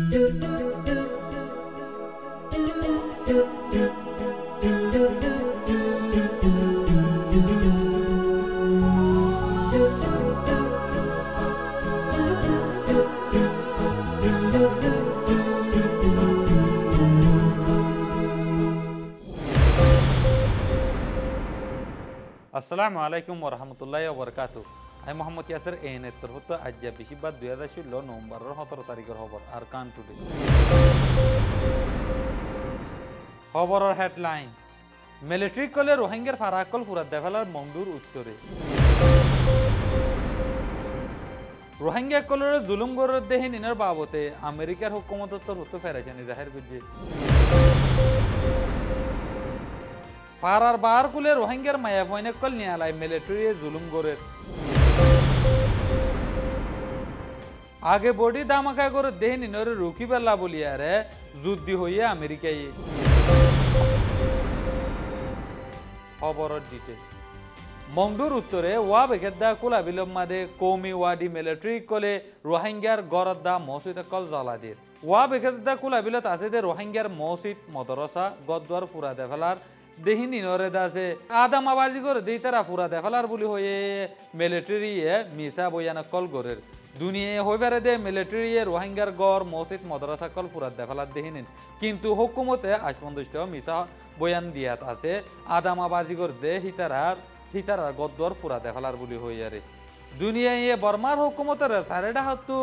আসসালামু আলাইকুম ওরহামতুল্লাহি ওবরকাতু। আমি মোহাম্মদ ইয়াসির এএনএ তরফত আজ 20/2016 নভেম্বরের 17 তারিখের খবর আরকান টুডে। খবরের হেডলাইন, মিলিটারি কলে রোহিঙ্গার ফারাকল ফুরাত দেফালার মংডুর উত্তরে। রোহিঙ্গা কলের জুলুম গরের দেহে নিনের বাবতে আমেরিকার হুকুমতের তরফত ফেরাইছেন জাহির করছে। ফারার বার কুলে রোহিঙ্গার মায়া ফয়নে কল নিয়ালাই মিলিটারি জুলুম গরের। আগে বডি দামাকা করে দেহে নিনের রুকি বেলা বলিয়ারে যুদ্ধি হইয়া আমেরিকায়। খবরের ডিটেল, মংডুর উত্তরে ওয়া বেগেদা কুলা বিলম্মাদে কৌমি ওয়াডি মিলিটারি কলে রোহিঙ্গার গরদ্দা মসজিদ কল জ্বালাদির। ওয়া বেগেদা কুলা বিলত আছে দে রোহিঙ্গার মসজিদ মদরসা গদ্দার ফুরা দেফেলার দেহি নিনরে দাসে আদাম আবাজি করে দেই তারা ফুরা দেফেলার বলি হয়ে মিলিটারি মিসা বয়ানা কল গরের। দুনিয়ায় হইবারে দে মিলিটারি রোহিঙ্গার গড় মসজিদ মদরসা কল ফুরা দেফেলার দেহিনিন, কিন্তু হুকুমতে আজ পর্যন্ত মিসা বয়ান দিয়াত আছে আদাম আবাজি করে দে হিতারার গদ্দর ফুরা দেফেলার বলি হইয়ারে। দুনিয়ায় বর্মার হুকুমতের সারেডা হতু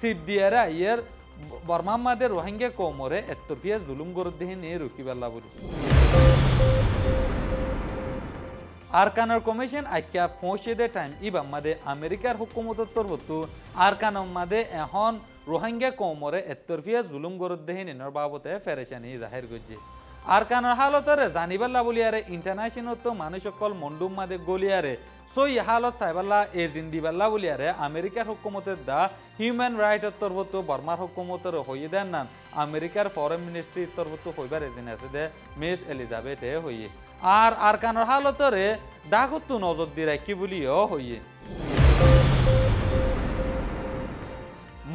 সিদ্দিয়ারা ইয়ের বর্মার মাদে রোহিঙ্গা কৌমরে এত্তরফিয়া জুলুম গরুর দেহে নিয়ে রুকিবাল্লা বলি। আরকানের কমিশন আইকা পৌঁছে দে টাইম ইবা মাদে আমেরিকার হুকুমতের তরফতু আরকানের মাদে এখন রোহিঙ্গা কৌমরে এত্তরফিয়া জুলুম গরুর দেহে নিনের বাবতে ফেরেশানি জাহির করছে। আরকানের হালতরে জানিবাল্লা বলিয়ারে ইন্টারন্যাশনাল তো মানুষ সকল মন্ডুম মাদে গলিয়ারে সই হালত সাইবাল্লা এজিন দিবাল্লা বলিয়ারে আমেরিকার হুকুমতের দা হিউম্যান রাইটের তরফত বর্মার হুকুমতের হইয়ে দেন না আমেরিকার ফরেন মিনিস্ট্রির তরফত হইবার এজিন আছে দে মিস এলিজাবেথে হইয়ে। আর আরকানের হালতরে ডাকতু নজর দি রাখি বলিও হইয়ে।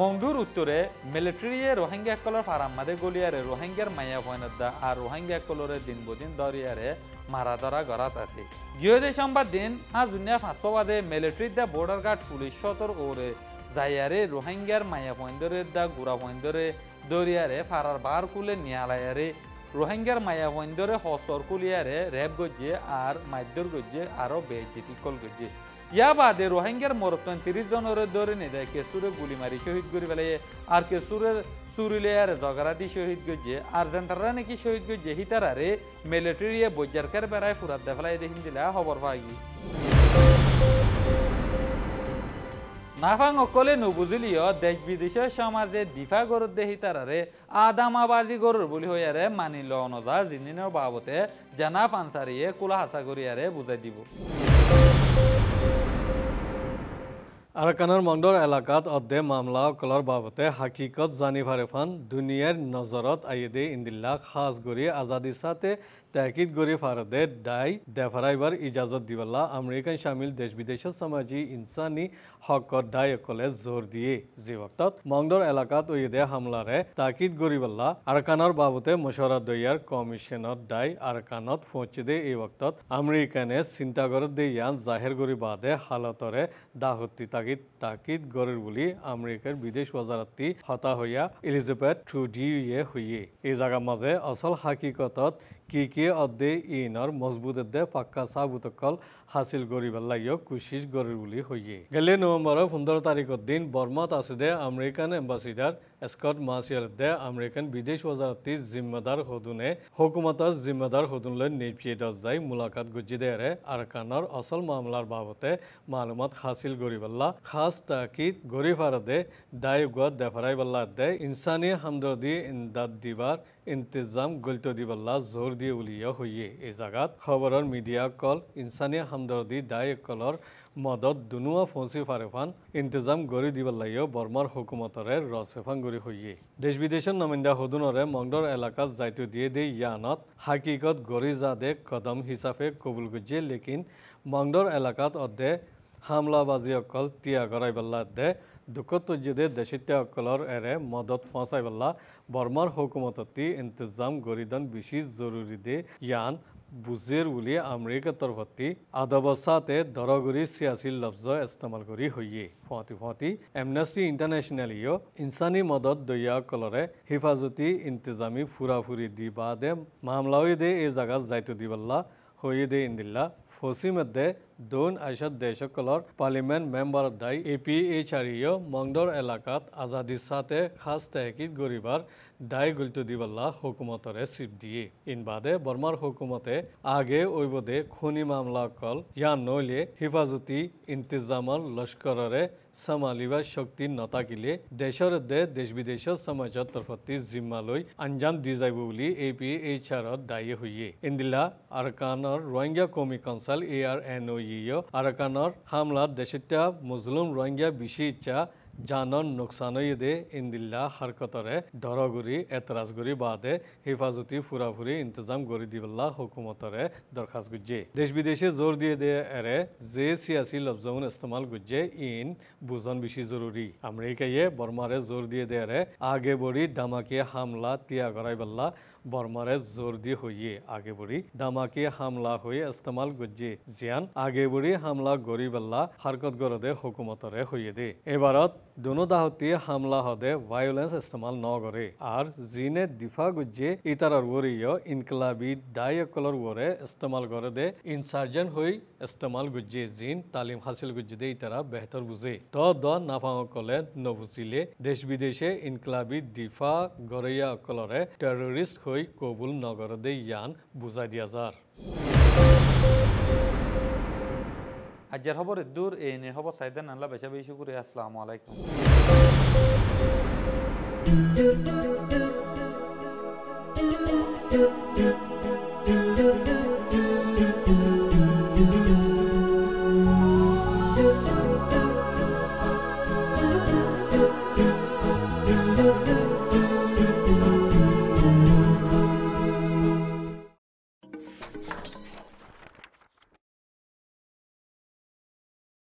মংডুর উত্তরে মিলিটারি রোহিঙ্গা কলর ফারাম মাদে গলিয়ারে রোহিঙ্গার মায়া ফয়নদা আর রোহিঙ্গা কলরে দিন বদিন দরিয়ারে মারা ধরা গড়াত আছে। গিয়ে সংবাদ দিন জুনিয়া 500 বাদে মিলিটারি দা বর্ডার গার্ড পুলিশ সতর ওরে যাইয়ারে রোহিঙ্গার মায়া ফয়ন্দরে দা গুড়া ফয়ন্দরে দরিয়ারে ফারার বার কুলে নিয়ালায়ারে রোহিঙ্গার মায়া ফয়ন্দরে হসর কুলিয়ারে রেপ গজ্জে আর মাইদর গজ্জে আরো বেজ্জিতি কল গজ্জে। ইয়া বাদে রোহিঙ্গার মরতন 30 জনের ধরে নিয়ে কেসুরে গুলি মারি শহীদ করে ফেলে আর কেসুরে চুরিলে আর জগরাদি শহীদ গজ্জে আর জেন্টাররা নাকি শহীদ গজ্জে হিতারারে মিলিটারি বজ্জারকার বেড়ায় ফুরাত দেফলাই দেখিন দিলা খবর পাগি। নাফাং অকলে নুবুজিলিও দেশ বিদেশের সমাজে দিফা গরুর দেহি তারারে আদামাবাজি গরুর বলি হইয়ারে মানিল নজা জিনিনের বাবতে জানাফ আনসারিয়ে কুলা হাসা করিয়ারে বুঝাই দিব। আরাকানের মংডর এলাকাত অর্ধে মামলা কলার বাবতে হাকিকত জানিভারে ফান দুনিয়ার নজরত আইদে ইন্দিল্লা খাস গরি আজাদির সাথে তাকিদ গরি ফারদে দায় দেফারাইবার ইজাজত দিবাল্লা আমেরিকান শামিল দেশ বিদেশের সমাজি ইনসানি হকর দায় কলে জোর দিয়ে যে ওয়াক্তত মংডর এলাকাত ওইদে হামলারে তাকিদ গরিবাল্লা আরাকানের বাবতে মশওয়ারা দইয়ার কমিশনত দায় আরাকানত পৌঁছে দে এই ওয়াক্তত আমেরিকানে চিন্তা করে দেয়ান জাহের গরি বাদে হালতরে দাহত্তি তাকিদ গরের বলি আমেরিকার বিদেশ বাজারাতি হতা হইয়া এলিজাবেথ ট্রুডিউয়ে হইয়ে এই জায়গার মাঝে আসল হাকিকতত কি অর্ধে ইনর মজবুত দে পাক্কা সাবুতকল হাসিল গরিবাল্লাইও কুশিস গরের বলি হইয়ে গেলে নভেম্বরের 15 তারিখের দিন বর্মাত আছে দে আমেরিকান এম্বাসিডার স্কট মার্শাল দে আমেরিকান বিদেশ বাজারাতি জিম্মেদার হদুনে হুকুমতর জিম্মেদার হদুনলৈ নেপিয়ে দজাই মুলাকাত গুজি দেয়ারে আরকানের আসল মামলার বাবতে মালুমাত হাসিল গরিবাল্লা খাস তাকিদ গরিফারদে দায়গুয়াত দেফারাইবাল্লা দে ইনসানি হামদর্দি ইমদাদ দিবার ইন্তজাম গলত দিবাল্লা জোর দিয়ে উলিয়া হইয়ে এই জায়গাত খবরের মিডিয়া কল ইনসানি হামদর্দি দায় কলর মদত দুনুয়া ফৌসি ফারেফান ইন্তজাম গড়ি দিবাল্লাইও বর্মার হুকুমতরে রসেফান গড়ি হইয়ে দেশ বিদেশের নমিন্দা হদুনরে মংডর এলাকাত যাইতো দিয়ে দে ইয়ানত হাকিকত গড়ি যা দে কদম হিসাবে কবুল গুজিয়ে লেকিন মংডর এলাকাত অর্ধে হামলাবাজি অকল তিয়া গড়াইবাল্লা দে দুঃখতজ্জিদে দেশিত্যা অকলর এরে মদত ফসাইবল্লা বর্মার হুকুমততি ইন্তজাম গরিদন বেশি জরুরি দে ইয়ান বুজের উলি আমেরিকা তরফতি আদাবসাতে দরগরি সিয়াসি লফজ ইস্তেমাল করি হইয়ে ফতি এমনেস্টি ইন্টারন্যাশনাল ইয় ইনসানি মদত দইয়া কলরে হিফাজতি ইন্তজামি ফুরাফুরি দি বাদে মামলাওই দে এ জায়গা যাইতো দিবল্লা হইয়ে দে ইন্দিল্লা ফসি মধ্যে दोन आयशत देशकलर पार्लियामेंट मेम्बर दाई APHRIO मंगडोर एलाकात आजादी साथे खास तहकीद गरीबार दाई गुलतो दिबल्ला हुकुमतरे सिप दिए इन बादे बर्मार हुकुमते आगे ओइबदे खुनी मामला कल या नइले हिफाजती इंतजामल लश्कररे समालिबार शक्ति नताकिले देशर दे देश विदेशर समाजर तरफती जिम्मा लई अंजाम दी जाइबो बुली APHR दाई हइये इन्दिला आरकानर रोहिंग्या कौमी काउंसिल ARNO আরাকানর হামলাত দেশিত্যা মুসলিম রোহিঙ্গা বেশি ইচ্ছা জানন নোকসানইদে ইন্দিল্লা হারকতরে দরগুরি এতরাজগুরি বাদে হিফাজতি ফুরাফুরি ইন্তজাম গরি দিবল্লা হুকুমতরে দরখাস্ত গুজ্জে দেশ বিদেশে জোর দিয়ে দে এরে যে সিয়াসি লফজমুন ইস্তেমাল গুজ্জে ইন বুঝন বেশি জরুরি আমেরিকায়ে বর্মারে জোর দিয়ে দে এরে আগে বড়ি দামাকি হামলা তিয়া গরাইবল্লা বর্মারে জোর দিয়ে হইয়ে আগে বড়ি দামাকি হামলা হয়ে ইস্তেমাল গুজ্জে জিয়ান আগে বড়ি হামলা গরিবল্লা হারকত গরদে হুকুমতরে হইয়ে দে এবারত दोनों दाहती हमला हदे वायोलेंस इस्तेमाल न करे और जीने दिफा गुज्जे इतार वरियो इनकलाबी दाय कलर वरे इस्तेमाल करे दे इंसार्जेंट हुई इस्तेमाल गुज्जे जीन तालीम हासिल गुज्जे दे इतारा बेहतर बुझे तो दो नाफांग कले न बुझिले देश विदेशे इनकलाबी दिफा गरैया कलरे टेररिस्ट हुई कबूल न करे दे यान बुझाई दिया जार আজের খবর দূর এই নির খবর সাইদেন আল্লাহ বেশা বেশি করে আসসালামু আলাইকুম